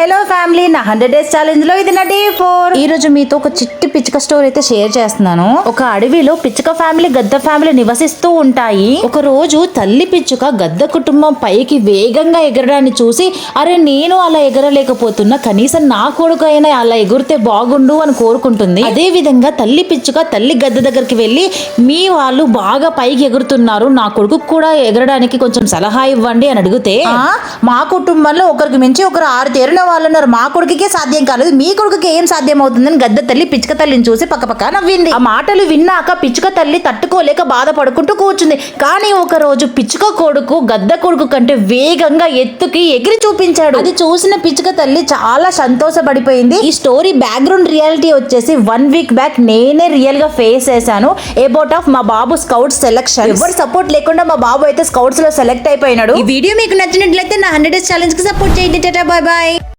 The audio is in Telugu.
హలో ఫ్యామిలీ, నా 100 days ఛాలెంజ్ లో ఇది నా డే 4. ఈ రోజు మీతో ఒక చిట్టి పిచ్చుక స్టోరీ అయితే షేర్ చేస్తున్నాను. ఒక అడవిలో పిచ్చుక ఫ్యామిలీ, గద్ద ఫ్యామిలీ నివసిస్తూ ఉంటాయి. ఒక రోజు తల్లి పిచ్చుక గద్ద కుటుంబం పైకి వేగంగా ఎగరడాన్ని చూసి, అరే నేను అలా ఎగరలేకపోతున్నా, కనీసం నా కొడుకు అయినా అలా ఎగురితే బాగుండు అని కోరుకుంటుంది. అదే విధంగా తల్లి పిచ్చుక తల్లి గద్ద దగ్గరికి వెళ్ళి, మీ వాళ్ళు బాగా పైకి ఎగురుతున్నారు, నా కొడుకు కూడా ఎగరడానికి కొంచెం సలహా ఇవ్వండి అని అడిగితే, మా కుటుంబంలో ఒకరికి మించి ఒకరు 6 తేరిన వాళ్ళు ఉన్నారు, మా కొడుకుకే సాధ్యం కాలేదు, మీ కొడుకుకి ఏం సాధ్యం అవుతుందని గద్ద తల్లి పిచ్చుక తల్లిని చూసి పక్కపక్క నవ్వింది. ఆ మాటలు విన్నాక పిచ్చుక తల్లి తట్టుకోలేక బాధపడుకుంటూ కూర్చుంది. కానీ ఒక రోజు పిచ్చుక కొడుకు గద్ద కొడుకు కంటే వేగంగా ఎత్తుకి ఎగిరి చూపించాడు. అది చూసిన పిచ్చుక తల్లి చాలా సంతోషపడిపోయింది. ఈ స్టోరీ బ్యాక్గ్రౌండ్ రియాలిటీ వచ్చేసి 1 week బ్యాక్ నేనే రియల్ గా ఫేస్ చేశాను. అబౌట్ ఆఫ్ మా బాబు స్కౌట్ సెలక్షన్. ఎవరు సపోర్ట్ లేకుండా మా బాబు అయితే స్కౌట్స్ లో సెలెక్ట్ అయిపోయినాడు. ఈ వీడియో మీకు నచ్చినట్లయితే నా 100 days ఛాలెంజ్ కి సపోర్ట్ చేయండి. Tata, by by.